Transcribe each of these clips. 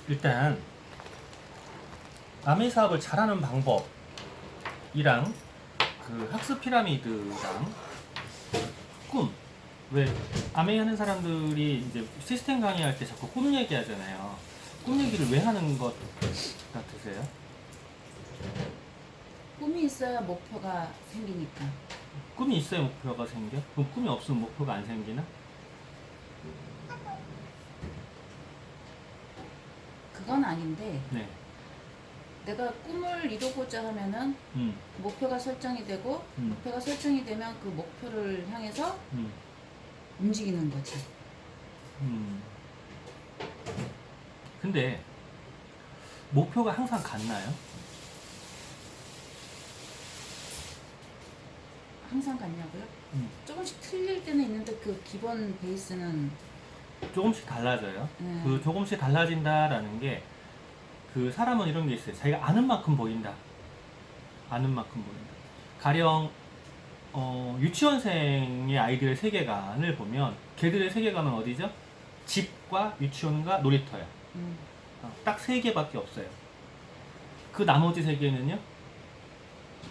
일단 아메이 사업을 잘하는 방법이랑 그 학습 피라미드랑 꿈. 왜 아메이 하는 사람들이 이제 시스템 강의할 때 자꾸 꿈 얘기하잖아요. 꿈 얘기를 왜 하는 것 같으세요? 꿈이 있어야 목표가 생기니까. 꿈이 있어야 목표가 생겨? 그럼 꿈이 없으면 목표가 안 생기나? 그건 아닌데 네. 내가 꿈을 이루고자 하면은 음, 목표가 설정이 되고 목표가 설정이 되면 그 목표를 향해서 음, 움직이는 거지. 음. 근데 목표가 항상 같나요? 항상 같냐고요? 음. 조금씩 틀릴 때는 있는데 그 기본 베이스는 조금씩 달라져요. 네. 그 조금씩 달라진다라는 게 그 사람은 이런 게 있어요. 자기가 아는 만큼 보인다. 아는 만큼 보인다. 가령 유치원생의 아이들의 세계관을 보면 걔들의 세계관은 어디죠? 집과 유치원과 놀이터야. 딱 세 개밖에 없어요. 그 나머지 세 개는요?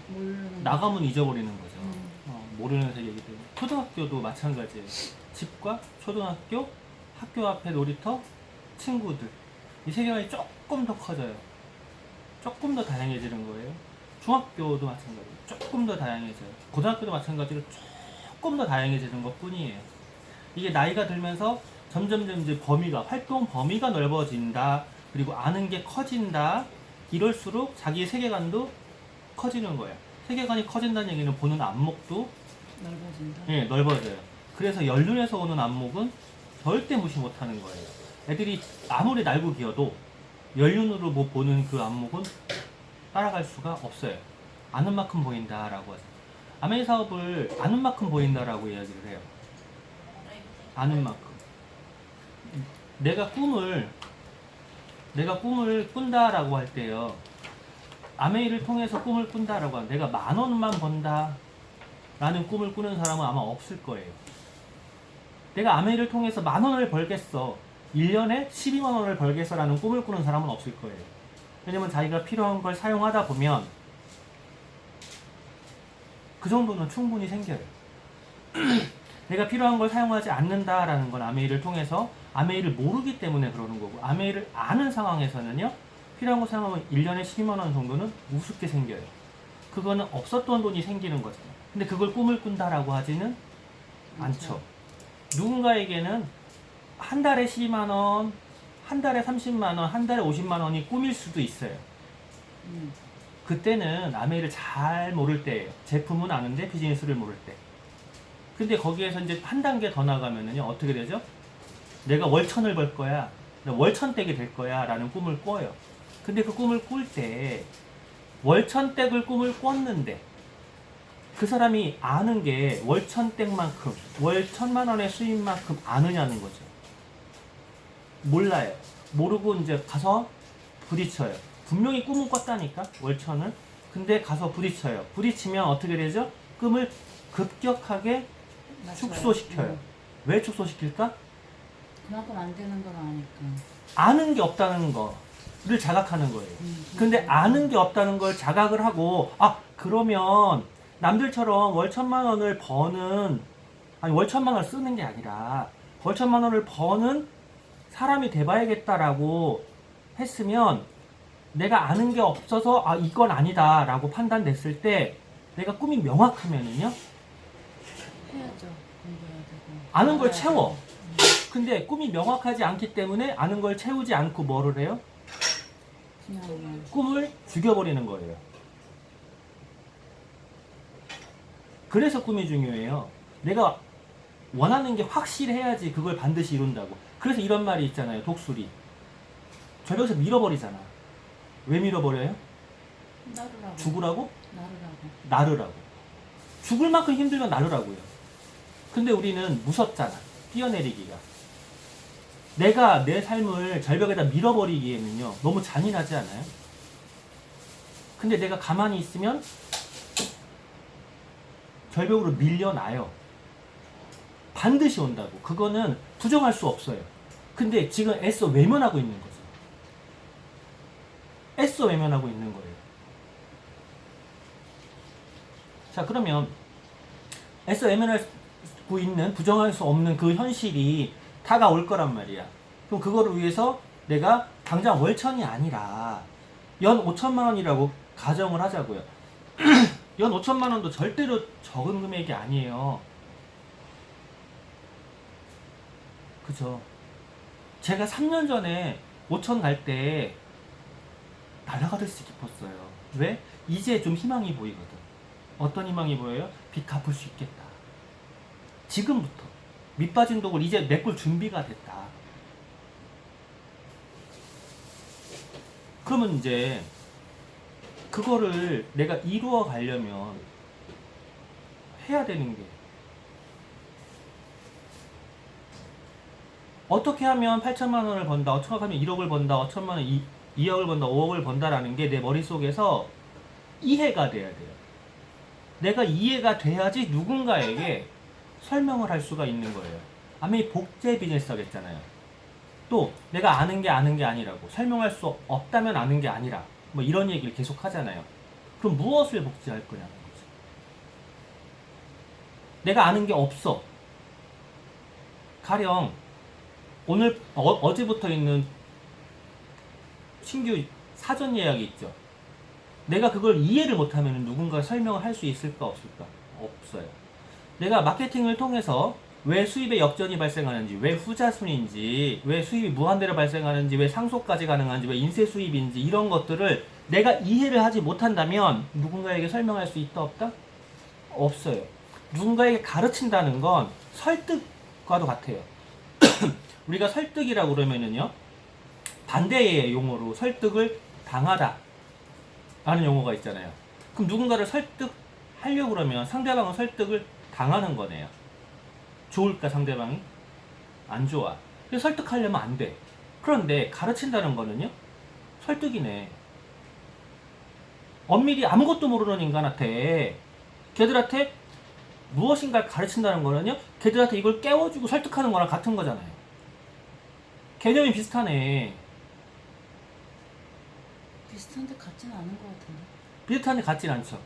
모르는 나가면 잊어버리는 거죠. 음. 모르는 세계이기 때문에. 초등학교도 마찬가지예요. 집과 초등학교, 학교 앞에 놀이터, 친구들. 이 세계관이 조금 더 커져요. 조금 더 다양해지는 거예요. 중학교도 마찬가지예요. 조금 더 다양해져요. 고등학교도 마찬가지로 조금 더 다양해지는 것 뿐이에요. 이게 나이가 들면서 점점 이제 범위가, 활동 범위가 넓어진다. 그리고 아는 게 커진다. 이럴수록 자기의 세계관도 커지는 거예요. 세계관이 커진다는 얘기는 보는 안목도 넓어진다. 예, 넓어져요. 그래서 연륜에서 오는 안목은 절대 무시 못하는 거예요. 애들이 아무리 날고 기어도 연륜으로 뭐 보는 그 안목은 따라갈 수가 없어요. 아는 만큼 보인다라고 하죠. 아메이 사업을 아는 만큼 보인다라고 이야기를 해요. 아는 만큼. 내가 꿈을 꾼다라고 할 때요. 아메이를 통해서 꿈을 꾼다라고 하면 내가 10,000원만 번다 라는 꿈을 꾸는 사람은 아마 없을 거예요. 내가 아메이를 통해서 10,000원을 벌겠어. 1년에 120,000원을 벌겠어 라는 꿈을 꾸는 사람은 없을 거예요. 왜냐면 자기가 필요한 걸 사용하다 보면 그 정도는 충분히 생겨요. 내가 필요한 걸 사용하지 않는다라는 건 아메이를 통해서 아메이를 모르기 때문에 그러는 거고, 아메이를 아는 상황에서는요, 필요한 거 사용하면 1년에 120,000원 정도는 우습게 생겨요. 그거는 없었던 돈이 생기는 거잖아요. 근데 그걸 꿈을 꾼다라고 하지는 않죠. 누군가에게는 한 달에 120,000원, 한 달에 30만 원, 한 달에 50만 원이 꿈일 수도 있어요. 그때는 아메이를 잘 모를 때예요. 제품은 아는데 비즈니스를 모를 때. 근데 거기에서 이제 한 단계 더 나가면은요, 어떻게 되죠? 내가 월천을 벌 거야, 내가 월천댁이 될 거야 라는 꿈을 꿔요. 근데 그 꿈을 꿀 때 월천댁을 꿈을 꿨는데 그 사람이 아는 게 월천댁만큼, 월 1,000만 원의 수입만큼 아느냐는 거죠. 몰라요. 모르고 이제 가서 부딪혀요. 분명히 꿈을 꿨다니까, 월천을. 근데 가서 부딪혀요. 부딪히면 어떻게 되죠? 꿈을 급격하게 맞아요. 축소시켜요. 왜 축소시킬까? 그만큼 안 되는 걸 아니까. 아는 게 없다는 거를 자각하는 거예요. 근데 아는 게 없다는 걸 자각을 하고, 아, 그러면 남들처럼 월 1,000만 원을 버는, 아니, 월 1,000만 원을 쓰는 게 아니라, 월 1,000만 원을 버는 사람이 돼봐야겠다라고 했으면, 내가 아는 게 없어서, 아, 이건 아니다 라고 판단됐을 때, 내가 꿈이 명확하면은요, 해야죠. 공부해야 되고. 아는 걸 알아야 채워. 되고. 근데 꿈이 명확하지 않기 때문에 아는 걸 채우지 않고 뭐를 해요? 그냥 꿈을 죽여버리는 거예요. 그래서 꿈이 중요해요. 내가 원하는 게 확실해야지 그걸 반드시 이룬다고. 그래서 이런 말이 있잖아요. 독수리. 절벽에서 밀어버리잖아. 왜 밀어버려요? 나르라고. 죽으라고? 나르라고. 나르라고. 죽을 만큼 힘들면 나르라고요. 근데 우리는 무섭잖아. 뛰어내리기가. 내가 내 삶을 절벽에다 밀어버리기에는요, 너무 잔인하지 않아요? 근데 내가 가만히 있으면 절벽으로 밀려나요. 반드시 온다고. 그거는 부정할 수 없어요. 근데 지금 애써 외면하고 있는 거죠. 애써 외면하고 있는 거예요. 자, 그러면 애써 외면하고 있는, 부정할 수 없는 그 현실이 다가올 거란 말이야. 그럼 그거를 위해서 내가 당장 월천이 아니라 연 5천만 원이라고 가정을 하자고요. 연 5천만 원도 절대로 적은 금액이 아니에요. 그죠? 제가 3년 전에 5천 갈 때 날아가듯이 기뻤어요. 왜? 이제 좀 희망이 보이거든. 어떤 희망이 보여요? 빚 갚을 수 있겠다. 지금부터 밑 빠진 독을 이제 메꿀 준비가 됐다. 그러면 이제 그거를 내가 이루어 가려면 해야 되는 게, 어떻게 하면 8천만 원을 번다, 어떻게 하면 1억을 번다, 5천만 원, 2억을 번다, 5억을 번다라는 게 내 머릿속에서 이해가 돼야 돼요. 내가 이해가 돼야지 누군가에게 설명을 할 수가 있는 거예요. 아니, 복제 비즈니스 하겠잖아요. 또 내가 아는 게 아니라고, 설명할 수 없다면 아는 게 아니라, 뭐 이런 얘기를 계속 하잖아요. 그럼 무엇을 복제할 거냐는 거죠. 내가 아는 게 없어. 가령 오늘 어제부터 있는 신규 사전 예약이 있죠. 내가 그걸 이해를 못하면 누군가 설명을 할 수 있을까 없을까? 없어요. 내가 마케팅을 통해서 왜 수입의 역전이 발생하는지, 왜 후자순인지, 왜 수입이 무한대로 발생하는지, 왜 상속까지 가능한지, 왜 인쇄 수입인지, 이런 것들을 내가 이해를 하지 못한다면 누군가에게 설명할 수 있다 없다? 없어요. 누군가에게 가르친다는 건 설득과도 같아요. 우리가 설득이라고 그러면은요, 반대의 용어로 설득을 당하다 라는 용어가 있잖아요. 그럼 누군가를 설득하려고 그러면 상대방은 설득을 당하는 거네요. 좋을까 상대방이? 안 좋아. 그래서 설득하려면 안 돼. 그런데 가르친다는 거는요, 설득이네. 엄밀히 아무것도 모르는 인간한테, 걔들한테 무엇인가를 가르친다는 거는요, 걔들한테 이걸 깨워주고 설득하는 거랑 같은 거잖아요. 개념이 비슷하네. 비슷한데 같지는 않은 것 같은데. 비슷한데 같진 않죠.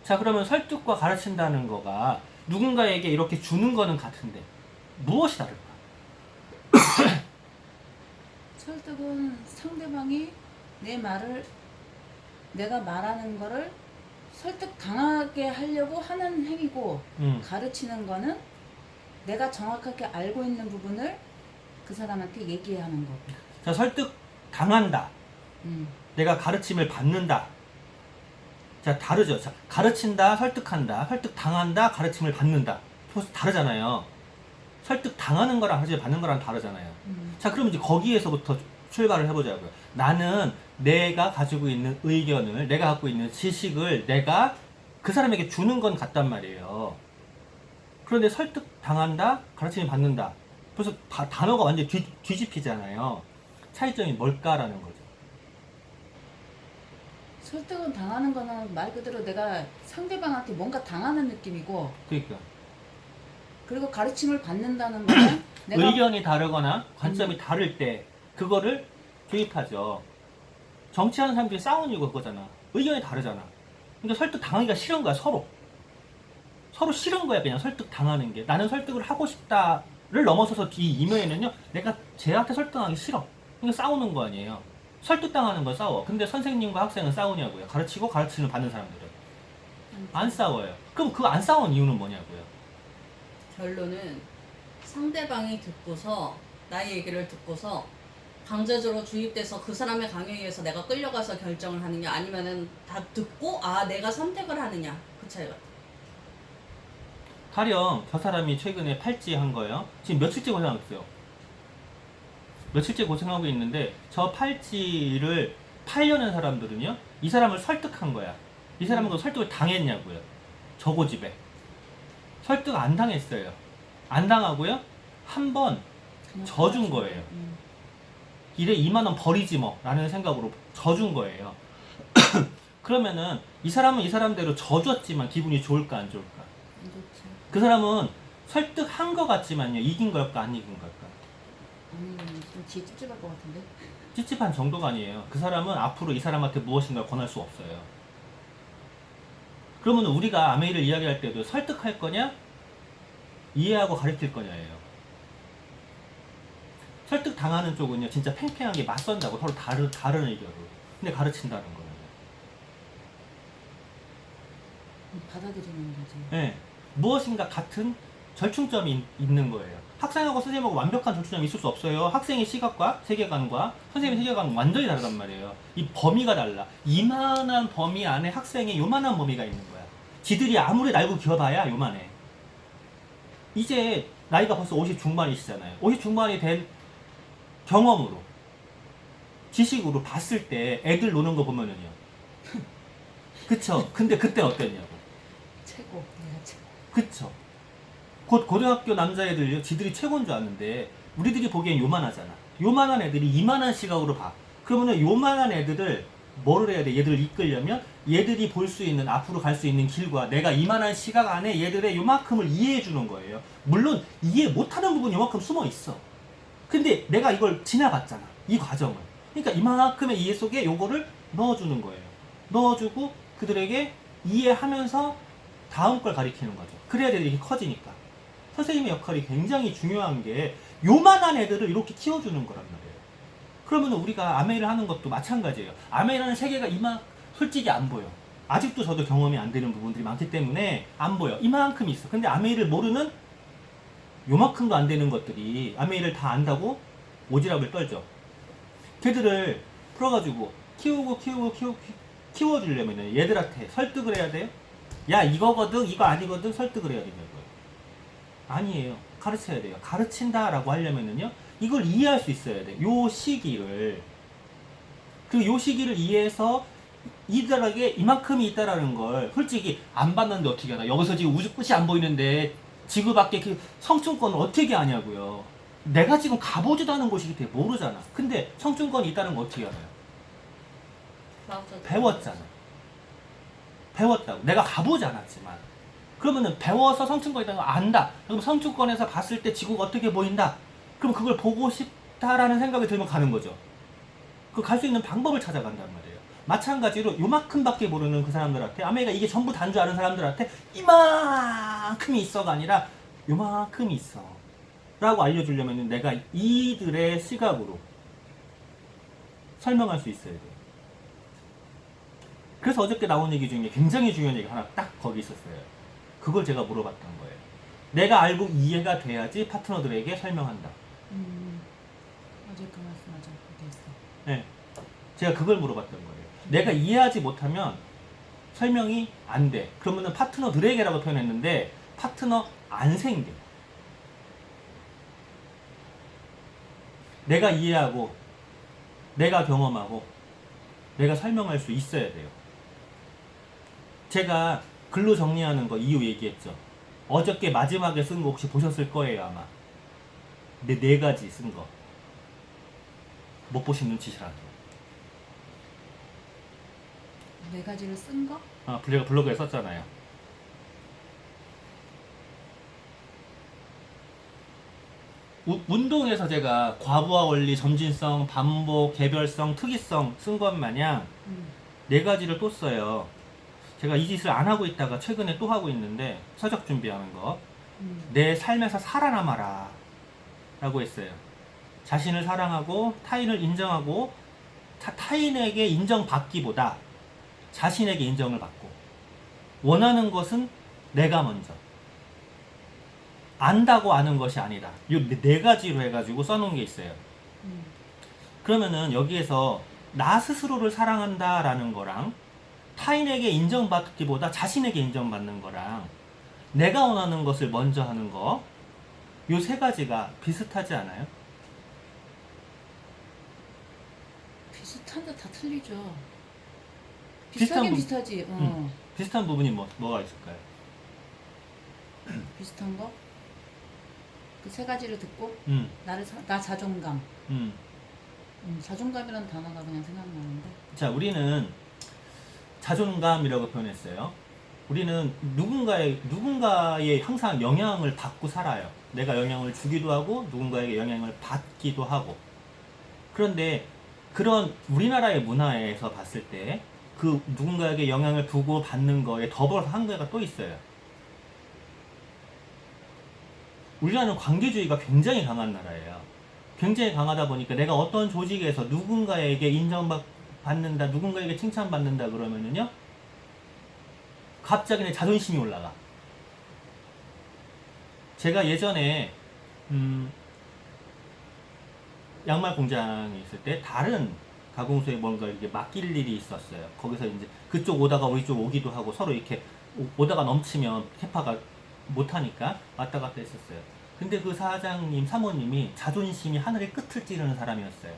자, 그러면 설득과 가르친다는 거가 누군가에게 이렇게 주는 거는 같은데 무엇이 다를까? 설득은 상대방이 내가 말하는 거를 설득 당하게 하려고 하는 행위고, 가르치는 거는 내가 정확하게 알고 있는 부분을 그 사람한테 얘기하는 거고. 자, 설득 당한다. 음. 내가 가르침을 받는다. 자, 다르죠. 자, 가르친다, 설득한다, 설득 당한다, 가르침을 받는다. 벌써 다르잖아요. 설득 당하는 거랑 가르침을 받는 거랑 다르잖아요. 자, 그럼 이제 거기에서부터 출발을 해보자고요. 나는 내가 가지고 있는 의견을, 내가 갖고 있는 지식을 내가 그 사람에게 주는 건 같단 말이에요. 그런데 설득 당한다, 가르침을 받는다. 벌써 단어가 완전히 뒤집히잖아요. 차이점이 뭘까라는 거죠. 설득은 당하는 거는 말 그대로 내가 상대방한테 뭔가 당하는 느낌이고, 그러니까 그리고 가르침을 받는다는 거는 내가 의견이 다르거나 관점이 다를 때 그거를 도입하죠. 정치하는 사람들이 싸우는 이유가 그거잖아. 의견이 다르잖아. 그러니까 설득 당하기가 싫은 거야, 서로. 서로 싫은 거야, 그냥 설득 당하는 게. 나는 설득을 하고 싶다를 넘어서서 이 이면에는요, 내가 쟤한테 설득하기 싫어. 그러니까 싸우는 거 아니에요. 설득당하는 건 싸워. 근데 선생님과 학생은 싸우냐고요. 가르치고 가르치는 받는 사람들은 안 싸워요. 그럼 그 안 싸우는 이유는 뭐냐고요. 결론은 상대방이 듣고서 나의 얘기를 듣고서 강제적으로 주입돼서 그 사람의 강요에 의해서 내가 끌려가서 결정을 하느냐, 아니면은 다 듣고 내가 선택을 하느냐, 그 차이 같아. 가령 저 사람이 최근에 팔찌한 거예요. 지금 며칠째 고생하고 있어요. 며칠째 고생하고 있는데 저 팔찌를 팔려는 사람들은요, 이 사람을 설득한 거야. 이 사람은 그 설득을 당했냐고요. 저 고집에 설득 안 당했어요. 안 당하고요, 한 번 져준 거예요. 이래 2만 원 버리지 뭐 라는 생각으로 져준 거예요. 그러면은 이 사람은 이 사람대로 져줬지만 기분이 좋을까 안 좋을까? 안 좋지. 그 사람은 설득한 거 같지만요, 이긴 걸까 안 이긴 걸까? 안 이기는 거지. 좀 뒤에 찝찝할 것 같은데. 찝찝한 정도가 아니에요. 그 사람은 앞으로 이 사람한테 무엇인가 권할 수 없어요. 그러면 우리가 아메이를 이야기할 때도 설득할 거냐, 이해하고 가르칠 거냐예요. 설득 당하는 쪽은요, 진짜 팽팽하게 맞선다고 서로 다른 의견으로. 근데 가르친다는 거예요. 받아들이는 거지. 네. 무엇인가 같은 절충점이 있는 거예요. 학생하고 선생님하고 완벽한 절충점이 있을 수 없어요. 학생의 시각과 세계관과 선생님의 세계관은 완전히 다르단 말이에요. 이 범위가 달라. 이만한 범위 안에 학생의 요만한 범위가 있는 거야. 지들이 아무리 날고 기어봐야 요만해. 이제 나이가 벌써 50 중반이시잖아요. 50 중반이 된 경험으로, 지식으로 봤을 때 애들 노는 거 보면은요. 그쵸? 근데 그때 어땠냐고. 최고. 내가 최고. 그쵸? 곧 고등학교 남자애들요, 지들이 최고인 줄 아는데 우리들이 보기엔 요만하잖아. 요만한 애들이 이만한 시각으로 봐. 그러면은 요만한 애들을 뭐를 해야 돼? 얘들을 이끌려면 얘들이 볼 수 있는, 앞으로 갈 수 있는 길과 내가 이만한 시각 안에 얘들의 요만큼을 이해해 주는 거예요. 물론 이해 못하는 부분이 요만큼 숨어 있어. 근데 내가 이걸 지나갔잖아, 이 과정을. 그러니까 이만큼의 이해 속에 요거를 넣어주는 거예요. 넣어주고 그들에게 이해하면서 다음 걸 가리키는 거죠. 그래야 애들이 이렇게 커지니까. 선생님의 역할이 굉장히 중요한 게 요만한 애들을 이렇게 키워주는 거란 말이에요. 그러면 우리가 아메이를 하는 것도 마찬가지예요. 아메이라는 세계가 솔직히 안 보여. 아직도 저도 경험이 안 되는 부분들이 많기 때문에 안 보여. 이만큼 있어. 근데 아메이를 모르는 요만큼도 안 되는 것들이 아메이를 다 안다고 오지랖을 떨죠. 걔들을 풀어가지고 키워주려면 얘들한테 설득을 해야 돼요? 야, 이거거든, 이거 아니거든, 설득을 해야 되냐고요. 아니에요. 가르쳐야 돼요. 가르친다라고 하려면은요, 이걸 이해할 수 있어야 돼. 요 시기를. 그리고 요 시기를 이해해서 이들에게 이만큼이 있다라는 걸 솔직히 안 봤는데 어떻게 하나. 여기서 지금 우주 끝이 안 보이는데 지구 밖에 그 성층권을 어떻게 아냐고요. 내가 지금 가보지도 않은 곳이기 때문에 모르잖아. 근데 성층권이 있다는 거 어떻게 알아요? 맞아. 배웠잖아. 배웠다고. 내가 가보지 않았지만. 그러면은 배워서 성층권이 있다는 거 안다. 그럼 성층권에서 봤을 때 지구가 어떻게 보인다. 그럼 그걸 보고 싶다라는 생각이 들면 가는 거죠. 그 갈 수 있는 방법을 찾아간단 말이에요. 마찬가지로 요만큼밖에 모르는 그 사람들한테, 아메리카 이게 전부 단 줄 아는 사람들한테 이만큼이 있어가 아니라 요만큼이 있어 라고 알려주려면 내가 이들의 시각으로 설명할 수 있어야 돼요. 그래서 어저께 나온 얘기 중에 굉장히 중요한 얘기가 하나 딱 거기 있었어요. 그걸 제가 물어봤던 거예요. 내가 알고 이해가 돼야지 파트너들에게 설명한다. 어제 그 말씀 맞아. 그렇게 했어. 네. 제가 그걸 물어봤던 거예요. 내가 이해하지 못하면 설명이 안 돼. 그러면은 파트너들에게라고 표현했는데 파트너 안 생겨. 내가 이해하고 내가 경험하고 내가 설명할 수 있어야 돼요. 제가 글로 정리하는 거 이유 얘기했죠. 어저께 마지막에 쓴 거 혹시 보셨을 거예요 아마. 네 가지 쓴 거. 못 보신 눈치시라도. 네 가지를 쓴 거? 아, 제가 블로그에 썼잖아요. 운동에서 제가 과부하 원리, 점진성, 반복, 개별성, 특이성 쓴 것 마냥 네 가지를 또 써요. 제가 이 짓을 안 하고 있다가 최근에 또 하고 있는데 서적 준비하는 거. 내 삶에서 살아남아라 라고 했어요. 자신을 사랑하고 타인을 인정하고 타인에게 인정받기보다 자신에게 인정을 받고 원하는 것은 내가 먼저 안다고 아는 것이 아니다. 이 네 가지로 해가지고 써놓은 게 있어요. 그러면은 여기에서 나 스스로를 사랑한다라는 거랑 타인에게 인정받기보다 자신에게 인정받는 거랑 내가 원하는 것을 먼저 하는 거, 요 세 가지가 비슷하지 않아요? 비슷한데 다 틀리죠. 비슷한 비슷하긴 부- 비슷하지. 비슷한 부분이 뭐가 있을까요? 비슷한 거? 그 세 가지를 듣고 음, 나 자존감. 음. 자존감이라는 단어가 그냥 생각나는데. 자, 우리는 자존감이라고 표현했어요. 우리는 누군가의 항상 영향을 받고 살아요. 내가 영향을 주기도 하고 누군가에게 영향을 받기도 하고. 그런데 그런 우리나라의 문화에서 봤을 때 그 누군가에게 영향을 주고 받는 거에 더불어서 한 가지가 또 있어요. 우리나라는 관계주의가 굉장히 강한 나라예요. 굉장히 강하다 보니까 내가 어떤 조직에서 누군가에게 인정받는다, 누군가에게 칭찬받는다 그러면은요, 갑자기 내 자존심이 올라가. 제가 예전에 양말 공장에 있을 때 다른 가공소에 뭔가 이렇게 맡길 일이 있었어요. 거기서 이제 그쪽 오다가 우리 쪽 오기도 하고 서로 이렇게 오다가 넘치면 캐파가 못하니까 왔다 갔다 했었어요. 근데 그 사장님, 사모님이 자존심이 하늘의 끝을 찌르는 사람이었어요.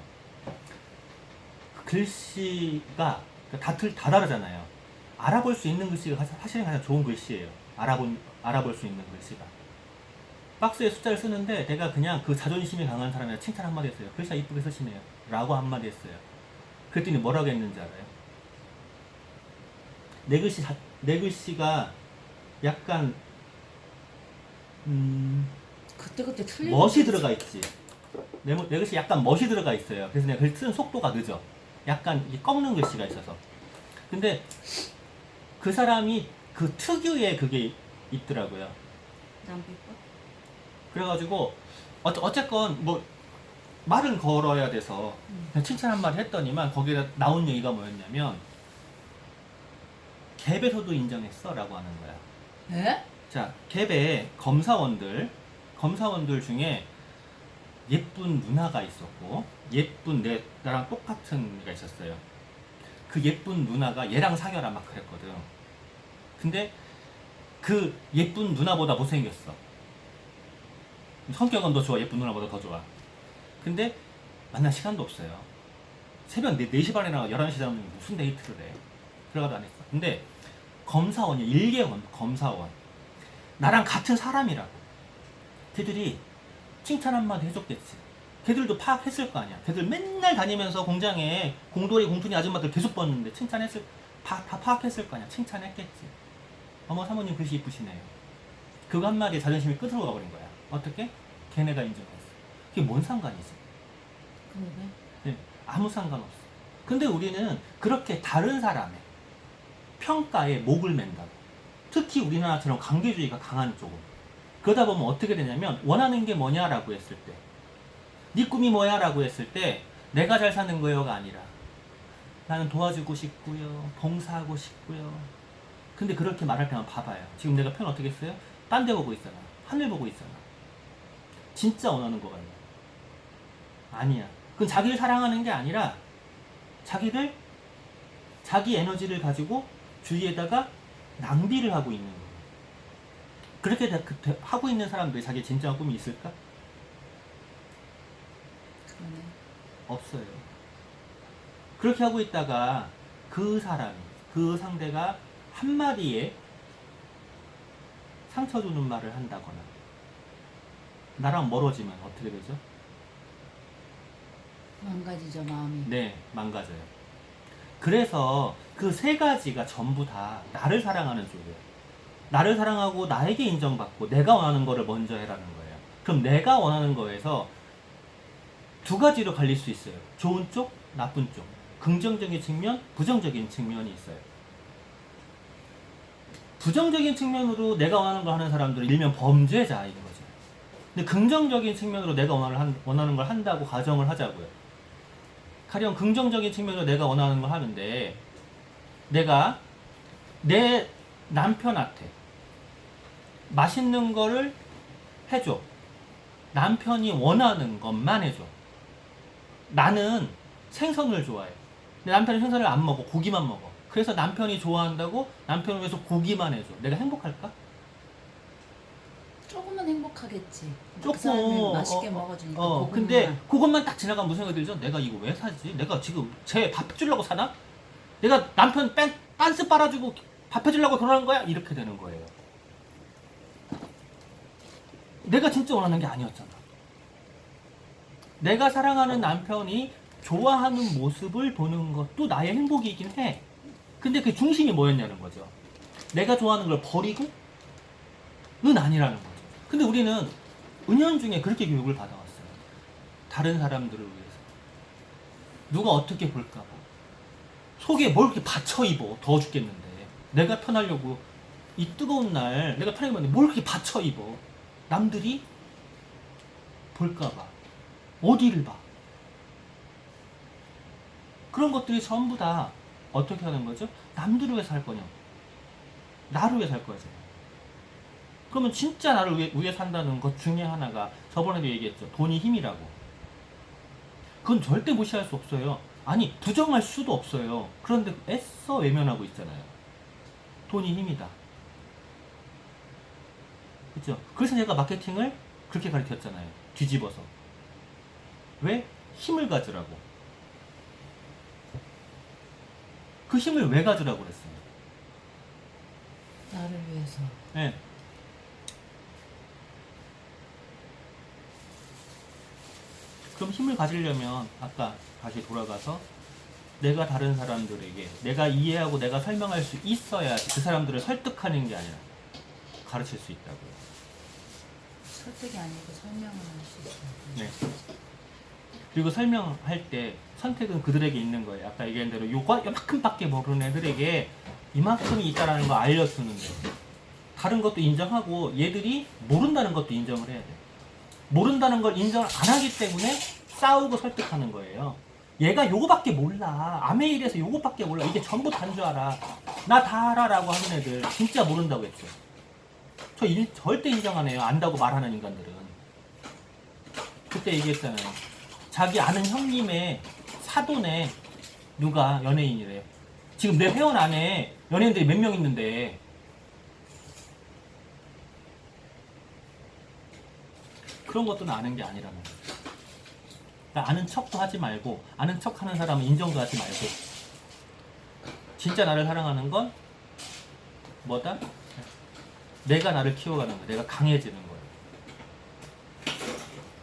그 글씨가 다 다르잖아요. 알아볼 수 있는 글씨가 사실은 가장 좋은 글씨예요. 알아볼 수 있는 글씨가. 박스에 숫자를 쓰는데 내가 그냥 그 자존심이 강한 사람이라 칭찬 한마디 했어요. 글씨가 이쁘게 쓰시네요. 라고 한마디 했어요. 그랬더니 뭐라고 했는지 알아요? 내 글씨가 약간 그때 틀린 멋이 들어가 있지. 내 글씨 약간 멋이 들어가 있어요. 그래서 내가 글 쓰는 속도가 늦어. 약간 이게 꺾는 글씨가 있어서. 근데 그 사람이 그 특유의 그게 있더라고요. 남비꽃? 그래가지고 어쨌건 뭐 말은 걸어야 돼서 그냥 칭찬 한마디 했더니만 거기에 나온 얘기가 뭐였냐면 갭에서도 인정했어 라고 하는 거야. 에? 자, 갭에 검사원들 중에 예쁜 누나가 있었고 예쁜 나랑 똑같은 애가 있었어요. 그 예쁜 누나가 얘랑 사귀어라 막 그랬거든. 근데 그 예쁜 누나보다 못생겼어. 성격은 더 좋아. 예쁜 누나보다 더 좋아. 근데 만날 시간도 없어요. 새벽 4시 반에 나가 11시 되면 무슨 데이트를 해. 들어가도 안 했어. 근데 검사원이야. 1개월 검사원. 나랑 같은 사람이라고. 걔들이 칭찬 한마디 해줬겠지. 걔들도 파악했을 거 아니야. 걔들 맨날 다니면서 공장에 공돌이 공tun이 아줌마들 계속 봤는데 다 파악했을 거 아니야. 칭찬했겠지. 어머 사모님 글씨 이쁘시네요. 그거 한마디에 자존심이 끝으로 가버린 거야. 어떻게? 걔네가 인정했어. 그게 뭔 상관이지? 그러게. 네, 아무 상관없어. 근데 우리는 그렇게 다른 사람의 평가에 목을 맨다고. 특히 우리나라처럼 관계주의가 강한 쪽은. 그러다 보면 어떻게 되냐면 원하는 게 뭐냐라고 했을 때 네 꿈이 뭐야? 라고 했을 때 내가 잘 사는 거요가 아니라 나는 도와주고 싶고요. 봉사하고 싶고요. 근데 그렇게 말할 때만 봐봐요. 지금 내가 표현 어떻게 했어요? 딴 데 보고 있잖아. 하늘 보고 있잖아. 진짜 원하는 거 같냐? 아니야. 그건 자기를 사랑하는 게 아니라 자기 에너지를 가지고 주위에다가 낭비를 하고 있는 거예요. 그렇게 하고 있는 사람들이 자기 진정한 꿈이 있을까? 그러네. 없어요. 그렇게 하고 있다가 그 상대가 한마디에 상처 주는 말을 한다거나 나랑 멀어지면 어떻게 되죠? 망가지죠, 마음이. 네, 망가져요. 그래서 그 세 가지가 전부 다 나를 사랑하는 쪽이에요. 나를 사랑하고 나에게 인정받고 내가 원하는 거를 먼저 해라는 거예요. 그럼 내가 원하는 거에서 두 가지로 갈릴 수 있어요. 좋은 쪽, 나쁜 쪽. 긍정적인 측면, 부정적인 측면이 있어요. 부정적인 측면으로 내가 원하는 걸 하는 사람들은 일명 범죄자인 거죠. 근데 긍정적인 측면으로 내가 원하는 걸 한다고 가정을 하자고요. 가령 긍정적인 측면으로 내가 원하는 걸 하는데 내가 내 남편한테 맛있는 거를 해줘. 남편이 원하는 것만 해줘. 나는 생선을 좋아해. 내 남편이 생선을 안 먹어. 고기만 먹어. 그래서 남편이 좋아한다고 남편을 위해서 고기만 해줘. 내가 행복할까? 조금은 행복하겠지. 조금, 그 사람이 맛있게 먹어주니까. 그것만. 근데 그것만 딱 지나가면 무슨 생각이 들죠? 내가 이거 왜 사지? 내가 지금 쟤 밥 해주려고 사나? 내가 남편 빤스 빨아주고 밥 해주려고 결혼한 거야? 이렇게 되는 거예요. 내가 진짜 원하는 게 아니었잖아. 내가 사랑하는 남편이 좋아하는 모습을 보는 것도 나의 행복이긴 해. 근데 그 중심이 뭐였냐는 거죠. 내가 좋아하는 걸 버리고 는 아니라는 거죠. 근데 우리는 은연중에 그렇게 교육을 받아왔어요. 다른 사람들을 위해서. 누가 어떻게 볼까봐. 속에 뭘 이렇게 받쳐 입어. 더워 죽겠는데. 내가 편하려고 이 뜨거운 날 내가 편하게 입었는데 뭘 이렇게 받쳐 입어. 남들이 볼까봐. 어디를 봐. 그런 것들이 전부 다 어떻게 하는 거죠? 남들을 위해서 할 거냐? 나를 위해서 할 거죠. 그러면 진짜 나를 위해 산다는 것 중에 하나가 저번에도 얘기했죠. 돈이 힘이라고. 그건 절대 무시할 수 없어요. 아니, 부정할 수도 없어요. 그런데 애써 외면하고 있잖아요. 돈이 힘이다. 그죠? 그래서 제가 마케팅을 그렇게 가르쳤잖아요. 뒤집어서. 왜? 힘을 가지라고. 그 힘을 왜 가지라고 그랬어요? 나를 위해서. 네. 그럼 힘을 가지려면 아까 다시 돌아가서 내가 다른 사람들에게 내가 이해하고 내가 설명할 수 있어야 그 사람들을 설득하는 게 아니라 가르칠 수 있다고요. 설득이 아니고 설명을 할 수 있어요. 네. 그리고 설명할 때 선택은 그들에게 있는 거예요. 아까 얘기한 대로 요만큼밖에 모르는 애들에게 이만큼이 있다라는 거 알려주는데 다른 것도 인정하고 얘들이 모른다는 것도 인정을 해야 돼요. 모른다는 걸 인정을 안 하기 때문에 싸우고 설득하는 거예요. 얘가 요거밖에 몰라. 아메일에서 요거밖에 몰라. 이게 전부 다인 줄 알아. 나 다 알아 라고 하는 애들 진짜 모른다고 했죠. 저 절대 인정 안 해요. 안다고 말하는 인간들은. 그때 얘기했잖아요. 자기 아는 형님의 사돈에 누가 연예인이래. 지금 내 회원 안에 연예인들이 몇 명 있는데 그런 것도 아는 게 아니라는 거예요. 그러니까 아는 척도 하지 말고 아는 척하는 사람은 인정도 하지 말고 진짜 나를 사랑하는 건 뭐다? 내가 나를 키워가는 거야. 내가 강해지는 거야.